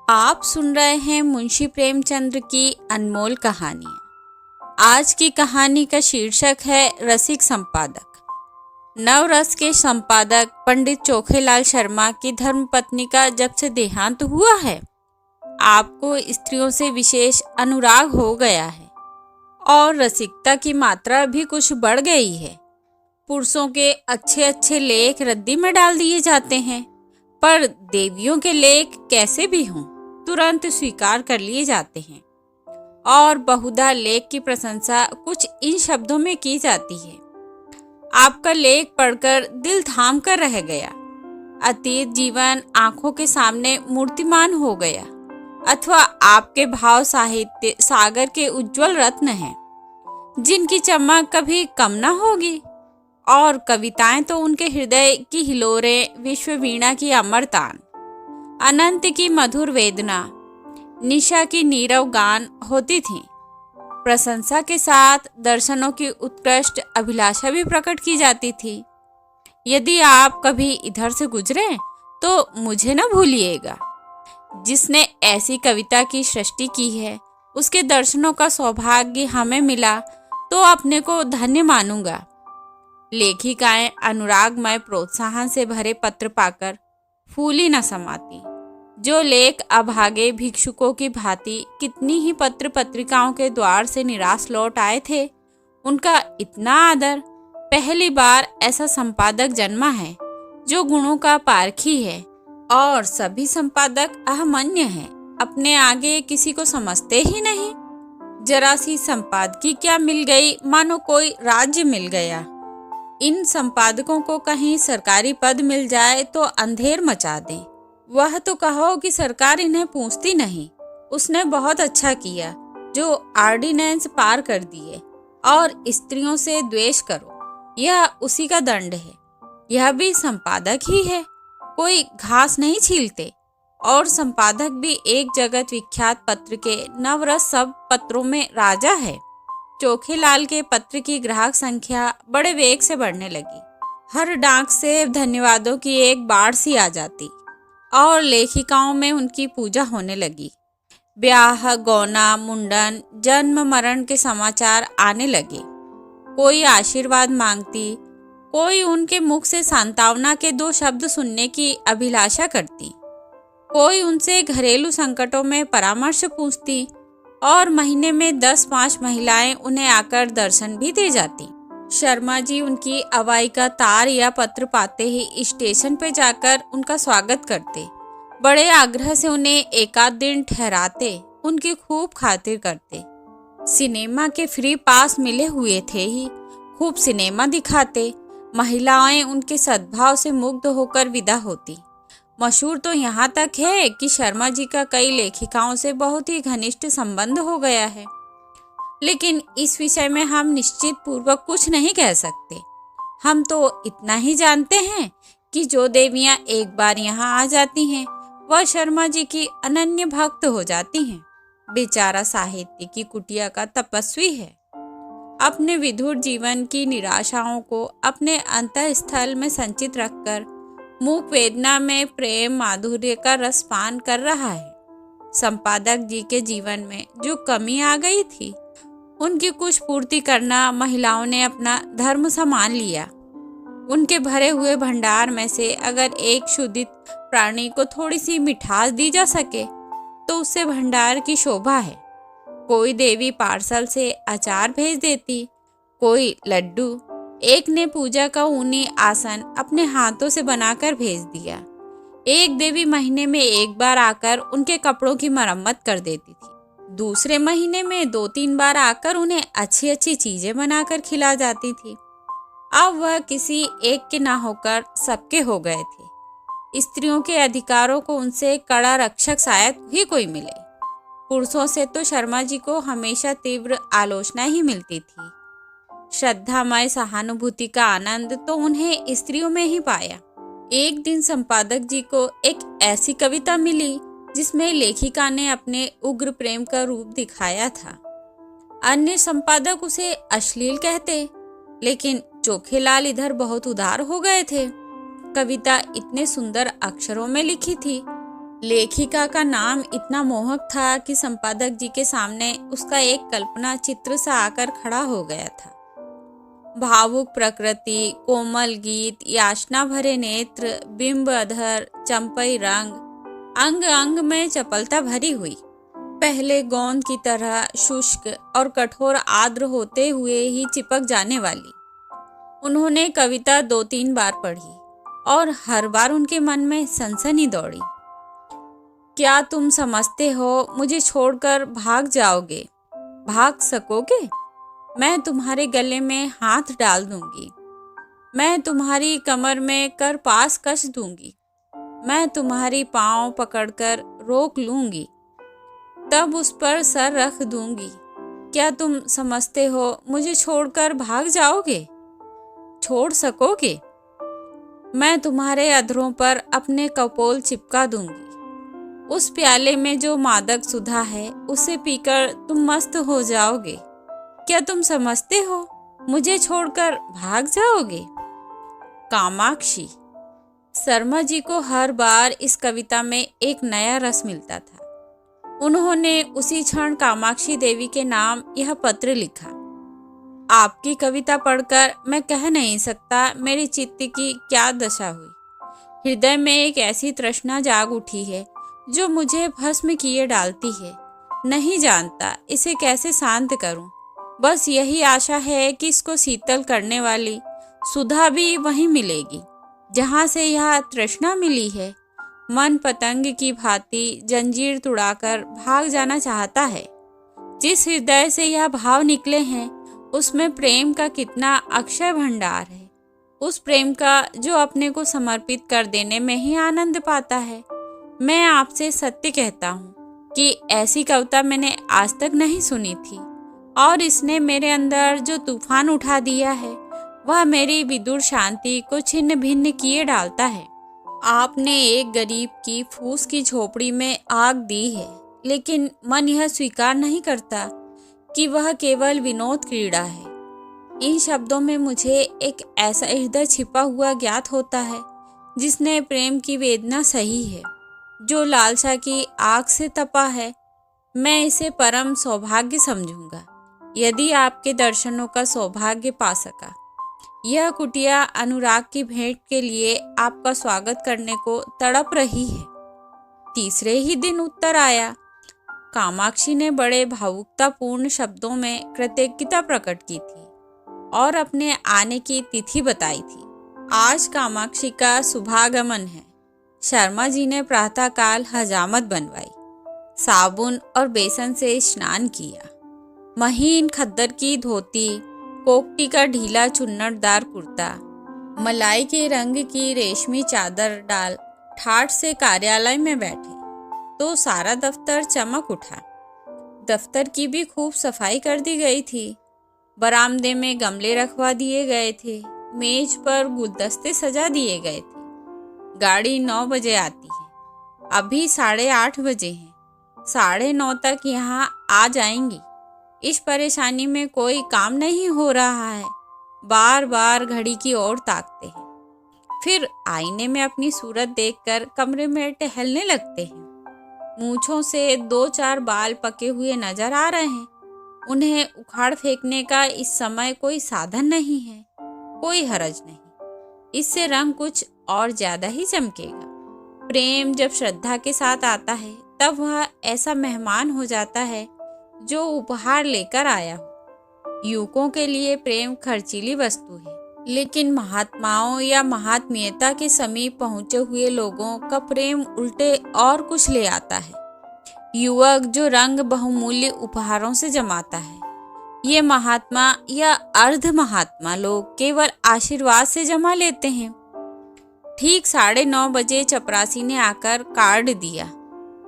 आप सुन रहे हैं मुंशी प्रेमचंद्र की अनमोल कहानियाँ। आज की कहानी का शीर्षक है रसिक संपादक। नवरस के संपादक पंडित चोखेलाल शर्मा की धर्मपत्नी का जब से देहांत हुआ है, आपको स्त्रियों से विशेष अनुराग हो गया है और रसिकता की मात्रा भी कुछ बढ़ गई है। पुरुषों के अच्छे अच्छे लेख रद्दी में डाल दिए जाते हैं, पर देवियों के लेख कैसे भी हों तुरंत स्वीकार कर लिए जाते हैं और बहुधा लेख की प्रशंसा कुछ इन शब्दों में की जाती है। आपका लेख पढ़कर दिल थाम कर रह गया। अतीत जीवन आंखों के सामने मूर्तिमान हो गया, अथवा आपके भाव साहित्य सागर के उज्जवल रत्न हैं, जिनकी चमक कभी कम न होगी। और कविताएं तो उनके हृदय की हिलोरें, विश्व वीणा की अमर तान, अनंत की मधुर वेदना, निशा की नीरव गान होती थी। प्रशंसा के साथ दर्शनों की उत्कृष्ट अभिलाषा भी प्रकट की जाती थी। यदि आप कभी इधर से गुजरे तो मुझे न भूलिएगा। जिसने ऐसी कविता की सृष्टि की है, उसके दर्शनों का सौभाग्य हमें मिला तो अपने को धन्य मानूंगा। लेखिकाएं अनुरागमय प्रोत्साहन से भरे पत्र पाकर फूली न समाती। जो लेख अभागे भिक्षुकों की भांति कितनी ही पत्र पत्रिकाओं के द्वार से निराश लौट आए थे, उनका इतना आदर। पहली बार ऐसा संपादक जन्मा है जो गुणों का पारखी है, और सभी संपादक अहमन्य हैं, अपने आगे किसी को समझते ही नहीं। जरा सी संपादकी क्या मिल गई, मानो कोई राज्य मिल गया। इन संपादकों को कहीं सरकारी पद मिल जाए तो अंधेर मचा दें। वह तो कहो कि सरकार इन्हें पूछती नहीं। उसने बहुत अच्छा किया जो ऑर्डिनेंस पार कर दिए और स्त्रियों से द्वेष करो, यह उसी का दंड है। यह भी संपादक ही है, कोई घास नहीं छीलते। और संपादक भी एक जगत विख्यात पत्र के नवरस सब पत्रों में राजा है। चोखेलाल के पत्र की ग्राहक संख्या बड़े वेग से बढ़ने लगी। हर डाक से धन्यवादों की एक बाढ़ सी आ जाती और लेखिकाओं में उनकी पूजा होने लगी। ब्याह, गौना, मुंडन, जन्म मरण के समाचार आने लगे। कोई आशीर्वाद मांगती, कोई उनके मुख से सांत्वना के दो शब्द सुनने की अभिलाषा करती, कोई उनसे घरेलू संकटों में परामर्श पूछती, और महीने में 10-5 महिलाएं उन्हें आकर दर्शन भी दे जाती। शर्मा जी उनकी अवाई का तार या पत्र पाते ही स्टेशन पे जाकर उनका स्वागत करते, बड़े आग्रह से उन्हें एकाध दिन ठहराते, उनकी खूब खातिर करते। सिनेमा के फ्री पास मिले हुए थे ही खूब सिनेमा दिखाते। महिलाएं उनके सद्भाव से मुग्ध होकर विदा होती। मशहूर तो यहाँ तक है कि शर्मा जी का कई लेखिकाओं से बहुत ही घनिष्ठ संबंध हो गया है। लेकिन इस विषय में हम निश्चित पूर्वक कुछ नहीं कह सकते। हम तो इतना ही जानते हैं कि जो देवियाँ एक बार यहाँ आ जाती हैं, वह शर्मा जी की अनन्य भक्त हो जाती हैं। बेचारा साहित्य की कुटिया का तपस्वी है। अपने विधुर जीवन की निराशाओं को अपने अंतःस्थल में संचित रखकर मूक वेदना में प्रेम माधुर्य का रसपान कर रहा है। संपादक जी के जीवन में जो कमी आ गई थी, उनकी कुछ पूर्ति करना महिलाओं ने अपना धर्म सा मान लिया। उनके भरे हुए भंडार में से अगर एक शुद्धित प्राणी को थोड़ी सी मिठास दी जा सके तो उससे भंडार की शोभा है। कोई देवी पार्सल से अचार भेज देती, कोई लड्डू। एक ने पूजा का ऊनी आसन अपने हाथों से बनाकर भेज दिया। एक देवी महीने में एक बार आकर उनके कपड़ों की मरम्मत कर देती थी। दूसरे महीने में 2-3 बार आकर उन्हें अच्छी अच्छी चीजें बनाकर खिला जाती थी। अब वह किसी एक के ना होकर सबके हो गए थे। स्त्रियों के अधिकारों को उनसे कड़ा रक्षक शायद ही कोई मिले। पुरुषों से तो शर्मा जी को हमेशा तीव्र आलोचना ही मिलती थी। श्रद्धामय सहानुभूति का आनंद तो उन्हें स्त्रियों में ही पाया। एक दिन संपादक जी को एक ऐसी कविता मिली जिसमें लेखिका ने अपने उग्र प्रेम का रूप दिखाया था। अन्य संपादक उसे अश्लील कहते, लेकिन चोखेलाल इधर बहुत उदार हो गए थे। कविता इतने सुंदर अक्षरों में लिखी थी लेखिका का नाम इतना मोहक था कि संपादक जी के सामने उसका एक कल्पना चित्र सा आकर खड़ा हो गया था। भावुक प्रकृति, कोमल गीत, याचना भरे नेत्र, बिंब अधर, चंपई रंग, अंग अंग में चपलता भरी हुई, पहले गोंद की तरह शुष्क और कठोर आर्द्र होते हुए ही चिपक जाने वाली। उन्होंने कविता 2-3 बार पढ़ी और हर बार उनके मन में सनसनी दौड़ी। क्या तुम समझते हो मुझे छोड़कर भाग जाओगे? भाग सकोगे? मैं तुम्हारे गले में हाथ डाल दूंगी, मैं तुम्हारी कमर में कर पास कस दूंगी, मैं तुम्हारी पाँव पकड़कर रोक लूंगी, तब उस पर सर रख दूंगी। क्या तुम समझते हो मुझे छोड़कर भाग जाओगे? छोड़ सकोगे? मैं तुम्हारे अधरों पर अपने कपोल चिपका दूंगी। उस प्याले में जो मादक सुधा है उसे पीकर तुम मस्त हो जाओगे। क्या तुम समझते हो मुझे छोड़कर भाग जाओगे? कामाक्षी। शर्मा जी को हर बार इस कविता में एक नया रस मिलता था। उन्होंने उसी क्षण कामाक्षी देवी के नाम यह पत्र लिखा। आपकी कविता पढ़कर मैं कह नहीं सकता मेरे चित्त की क्या दशा हुई। हृदय में एक ऐसी तृष्णा जाग उठी है जो मुझे भस्म किए डालती है। नहीं जानता इसे कैसे शांत करूं। बस यही आशा है कि इसको शीतल करने वाली सुधा भी वहीं मिलेगी जहां से यह तृष्णा मिली है। मन पतंग की भांति जंजीर तुड़ाकर भाग जाना चाहता है। जिस हृदय से यह भाव निकले हैं उसमें प्रेम का कितना अक्षय भंडार है। उस प्रेम का जो अपने को समर्पित कर देने में ही आनंद पाता है। मैं आपसे सत्य कहता हूँ कि ऐसी कविता मैंने आज तक नहीं सुनी थी और इसने मेरे अंदर जो तूफान उठा दिया है वह मेरी विदुर शांति को छिन्न भिन्न किए डालता है। आपने एक गरीब की फूस की झोपड़ी में आग दी है, लेकिन मन यह स्वीकार नहीं करता कि वह केवल विनोद क्रीड़ा है। इन शब्दों में मुझे एक ऐसा हृदय छिपा हुआ ज्ञात होता है जिसने प्रेम की वेदना सही है, जो लालसा की आग से तपा है। मैं इसे परम सौभाग्य समझूंगा यदि आपके दर्शनों का सौभाग्य पा सका। यह कुटिया अनुराग की भेंट के लिए आपका स्वागत करने को तड़प रही है। तीसरे ही दिन उत्तर आया। कामाक्षी ने बड़े भावुकतापूर्ण शब्दों में कृतज्ञता प्रकट की थी और अपने आने की तिथि बताई थी। आज कामाक्षी का शुभागमन है। शर्मा जी ने प्रातःकाल हजामत बनवाई, साबुन और बेसन से स्नान किया। महीन खद्दर की धोती, कोकटी का ढीला चुन्नटदार कुर्ता, मलाई के रंग की रेशमी चादर डाल ठाठ से कार्यालय में बैठे तो सारा दफ्तर चमक उठा। दफ्तर की भी खूब सफाई कर दी गई थी। बरामदे में गमले रखवा दिए गए थे, मेज पर गुलदस्ते सजा दिए गए थे। गाड़ी 9 बजे आती है, अभी 8:30 बजे हैं। 9:30 तक यहाँ आ जाएंगी। इस परेशानी में कोई काम नहीं हो रहा है। बार बार घड़ी की ओर ताकते हैं, फिर आईने में अपनी सूरत देखकर कमरे में टहलने लगते हैं। मूंछों से 2-4 बाल पके हुए नजर आ रहे हैं। उन्हें उखाड़ फेंकने का इस समय कोई साधन नहीं है। कोई हरज नहीं, इससे रंग कुछ और ज्यादा ही चमकेगा। प्रेम जब श्रद्धा के साथ आता है तब वह ऐसा मेहमान हो जाता है जो उपहार लेकर आया हो। युवकों के लिए प्रेम खर्चीली वस्तु है, लेकिन महात्माओं या महात्मीयता के समीप पहुंचे हुए लोगों का प्रेम उल्टे और कुछ ले आता है। युवक जो रंग बहुमूल्य उपहारों से जमाता है, ये महात्मा या अर्ध महात्मा लोग केवल आशीर्वाद से जमा लेते हैं। ठीक 9:30 बजे चपरासी ने आकर कार्ड दिया।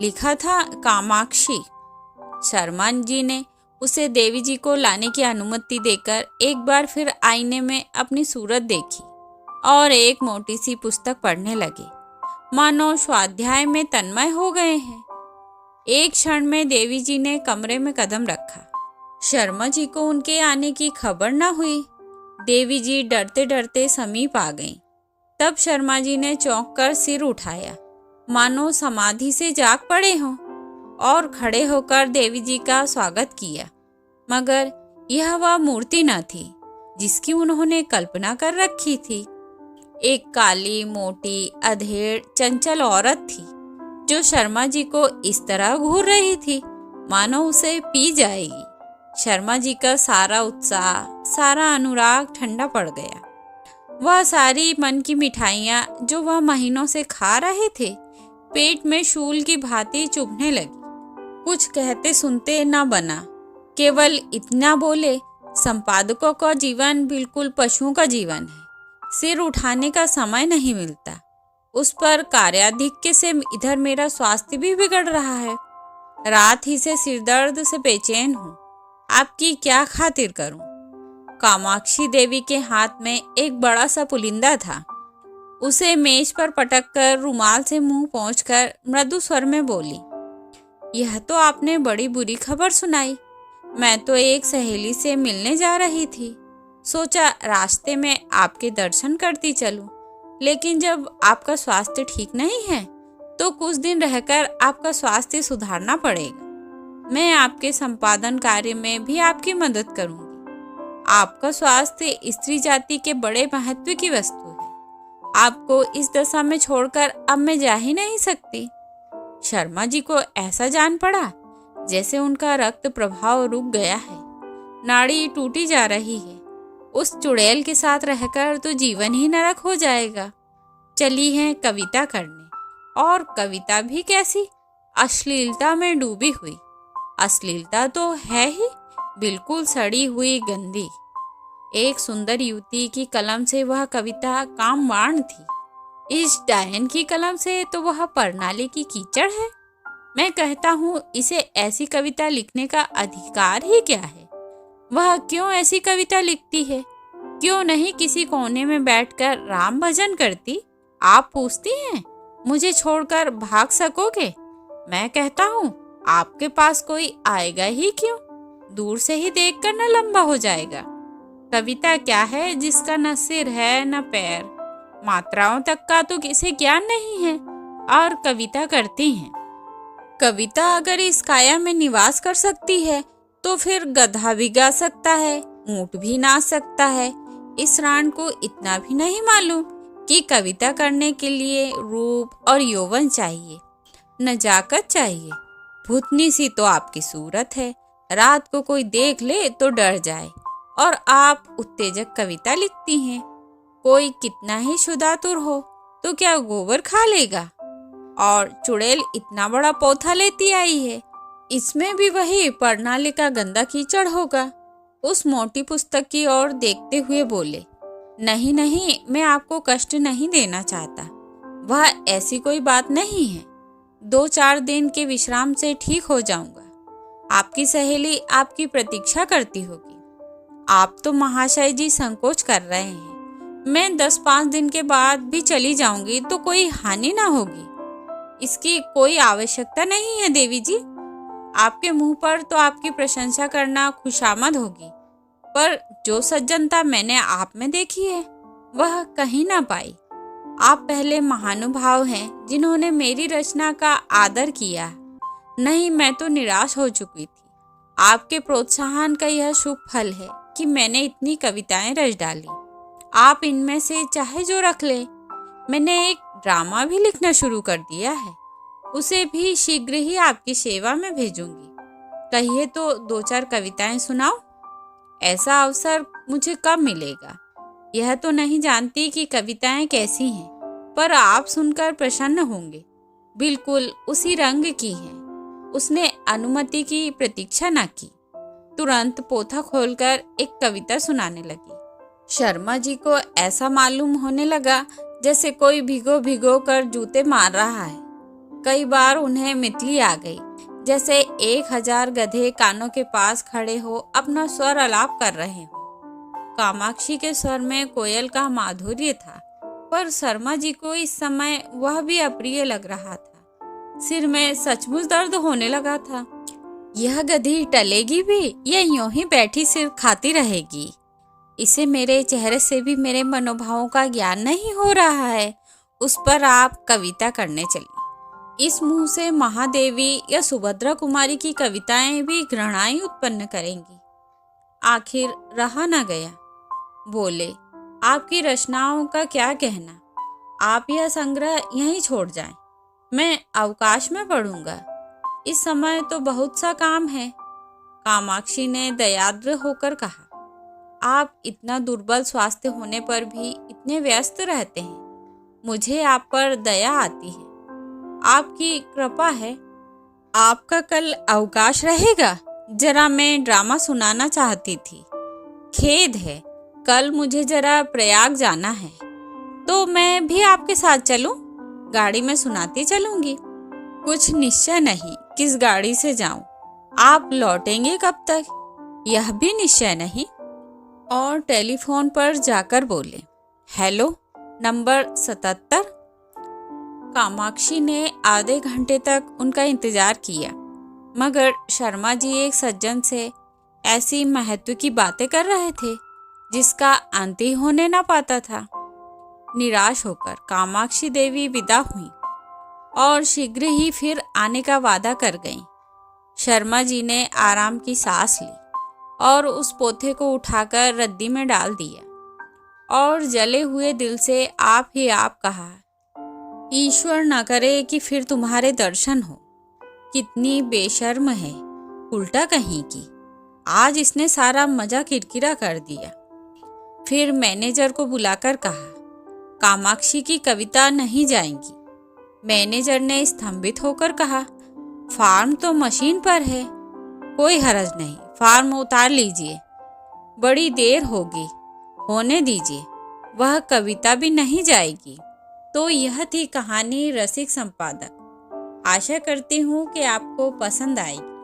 लिखा था कामाक्षी। शर्मा जी ने उसे देवी जी को लाने की अनुमति देकर एक बार फिर आईने में अपनी सूरत देखी और एक मोटी सी पुस्तक पढ़ने लगे, मानो स्वाध्याय में तन्मय हो गए हैं। एक क्षण में देवी जी ने कमरे में कदम रखा। शर्मा जी को उनके आने की खबर न हुई। देवी जी डरते डरते समीप आ गईं। तब शर्मा जी ने चौंक कर सिर उठाया, मानो समाधि से जाग पड़े हों और खड़े होकर देवी जी का स्वागत किया। मगर यह वह मूर्ति न थी जिसकी उन्होंने कल्पना कर रखी थी। एक काली, मोटी, अधेड़, चंचल औरत थी जो शर्मा जी को इस तरह घूर रही थी मानो उसे पी जाएगी। शर्मा जी का सारा उत्साह, सारा अनुराग ठंडा पड़ गया। वह सारी मन की मिठाइयाँ जो वह महीनों से खा रहे थे पेट में शूल की भांति चुभने लगी। कुछ कहते सुनते न बना, केवल इतना बोले, संपादकों का जीवन बिल्कुल पशुओं का जीवन है। सिर उठाने का समय नहीं मिलता। उस पर कार्याधिक्य से इधर मेरा स्वास्थ्य भी बिगड़ रहा है। रात ही से सिरदर्द से बेचैन हूँ। आपकी क्या खातिर करूं? कामाक्षी देवी के हाथ में एक बड़ा सा पुलिंदा था। उसे मेज पर पटक कर रुमाल से मुंह पोंछकर मृदु स्वर में बोली, यह तो आपने बड़ी बुरी खबर सुनाई। मैं तो एक सहेली से मिलने जा रही थी। सोचा रास्ते में आपके दर्शन करती चलूं। लेकिन जब आपका स्वास्थ्य ठीक नहीं है तो कुछ दिन रहकर आपका स्वास्थ्य सुधारना पड़ेगा। मैं आपके संपादन कार्य में भी आपकी मदद करूंगी। आपका स्वास्थ्य स्त्री जाति के बड़े महत्व की वस्तु है। आपको इस दशा में छोड़कर अब मैं जा ही नहीं सकती। शर्मा जी को ऐसा जान पड़ा जैसे उनका रक्त प्रवाह रुक गया है, नाड़ी टूटी जा रही है। उस चुड़ैल के साथ रहकर तो जीवन ही नरक हो जाएगा। चली हैं कविता करने, और कविता भी कैसी, अश्लीलता में डूबी हुई। अश्लीलता तो है ही, बिल्कुल सड़ी हुई, गंदी। एक सुंदर युवती की कलम से वह कविता कामवाण थी। इस डायन की कलम से तो वह प्रणाली की कीचड़ है। मैं कहता हूँ इसे ऐसी कविता लिखने का अधिकार ही क्या है? वह क्यों ऐसी कविता लिखती है? क्यों नहीं किसी कोने में बैठकर राम भजन करती? आप पूछती हैं मुझे छोड़कर भाग सकोगे? मैं कहता हूँ आपके पास कोई आएगा ही क्यों? दूर से ही देखकर न लंबा हो जाएगा। कविता क्या है जिसका न सिर है न पैर, मात्राओं तक का तो किसे ज्ञान नहीं है, और कविता करती हैं। कविता अगर इस काया में निवास कर सकती है तो फिर गधा भी गा सकता है, ऊंट भी नाच सकता है। इस रान को इतना भी नहीं मालूम कि कविता करने के लिए रूप और यौवन चाहिए, नजाकत चाहिए। भूतनी सी तो आपकी सूरत है, रात को कोई देख ले तो डर जाए, और आप उत्तेजक कविता लिखती हैं। कोई कितना ही शुदातुर हो तो क्या गोबर खा लेगा? और चुड़ैल इतना बड़ा पौधा लेती आई है, इसमें भी वही प्रणाली का गंदा कीचड़ होगा। उस मोटी पुस्तक की ओर देखते हुए बोले, नहीं नहीं, मैं आपको कष्ट नहीं देना चाहता। वह ऐसी कोई बात नहीं है। 2-4 दिन के विश्राम से ठीक हो जाऊंगा। आपकी सहेली आपकी प्रतीक्षा करती होगी। आप तो महाशय जी संकोच कर रहे हैं। मैं 10-5 दिन के बाद भी चली जाऊंगी तो कोई हानि ना होगी। इसकी कोई आवश्यकता नहीं है देवी जी। आपके मुंह पर तो आपकी प्रशंसा करना खुशामद होगी, पर जो सज्जनता मैंने आप में देखी है वह कहीं ना पाई। आप पहले महानुभाव हैं जिन्होंने मेरी रचना का आदर किया। नहीं, मैं तो निराश हो चुकी थी। आपके प्रोत्साहन का यह शुभ फल है कि मैंने इतनी कविताएं रच डाली। आप इनमें से चाहे जो रख ले। मैंने एक ड्रामा भी लिखना शुरू कर दिया है, उसे भी शीघ्र ही आपकी सेवा में भेजूंगी। कहिए तो 2-4 कविताएं सुनाओ। ऐसा अवसर मुझे कब मिलेगा? यह तो नहीं जानती कि कविताएं कैसी हैं, पर आप सुनकर प्रसन्न होंगे। बिल्कुल उसी रंग की हैं। उसने अनुमति की प्रतीक्षा न की, तुरंत पोथा खोलकर एक कविता सुनाने लगी। शर्मा जी को ऐसा मालूम होने लगा जैसे कोई भिगो भिगो कर जूते मार रहा है। कई बार उन्हें मितली आ गई, जैसे 1000 गधे कानों के पास खड़े हो अपना स्वर आलाप कर रहे हो। कामाक्षी के स्वर में कोयल का माधुर्य था, पर शर्मा जी को इस समय वह भी अप्रिय लग रहा था। सिर में सचमुच दर्द होने लगा था। यह गधी टलेगी भी या यूं ही बैठी सिर खाती रहेगी? इसे मेरे चेहरे से भी मेरे मनोभावों का ज्ञान नहीं हो रहा है। उस पर आप कविता करने चली। इस मुंह से महादेवी या सुभद्रा कुमारी की कविताएं भी घृणाएं उत्पन्न करेंगी। आखिर रहा न गया। बोले, आपकी रचनाओं का क्या कहना, आप यह संग्रह यहीं छोड़ जाएं। मैं अवकाश में पढ़ूंगा, इस समय तो बहुत सा काम है। कामाक्षी ने दयाद्र होकर कहा, आप इतना दुर्बल स्वास्थ्य होने पर भी इतने व्यस्त रहते हैं, मुझे आप पर दया आती है। आपकी कृपा है। आपका कल अवकाश रहेगा? जरा मैं ड्रामा सुनाना चाहती थी। खेद है, कल मुझे जरा प्रयाग जाना है। तो मैं भी आपके साथ चलूं? गाड़ी में सुनाती चलूंगी। कुछ निश्चय नहीं किस गाड़ी से जाऊं। आप लौटेंगे कब तक, यह भी निश्चय नहीं। और टेलीफोन पर जाकर बोले, हेलो, नंबर 77। कामाक्षी ने आधे घंटे तक उनका इंतजार किया, मगर शर्मा जी एक सज्जन से ऐसी महत्व की बातें कर रहे थे जिसका अंत ही होने ना पाता था। निराश होकर कामाक्षी देवी विदा हुई और शीघ्र ही फिर आने का वादा कर गईं। शर्मा जी ने आराम की सांस ली और उस पोथे को उठाकर रद्दी में डाल दिया और जले हुए दिल से आप ही आप कहा, ईश्वर न करे कि फिर तुम्हारे दर्शन हो। कितनी बेशर्म है, उल्टा कहीं की। आज इसने सारा मजा किरकिरा कर दिया। फिर मैनेजर को बुलाकर कहा, कामाक्षी की कविता नहीं जाएंगी। मैनेजर ने स्तंभित होकर कहा, फार्म तो मशीन पर है, कोई हर्ज नहीं, फार्म उतार लीजिए। बड़ी देर होगी, होने दीजिए, वह कविता भी नहीं जाएगी। तो यह थी कहानी रसिक संपादक। आशा करती हूँ कि आपको पसंद आएगी।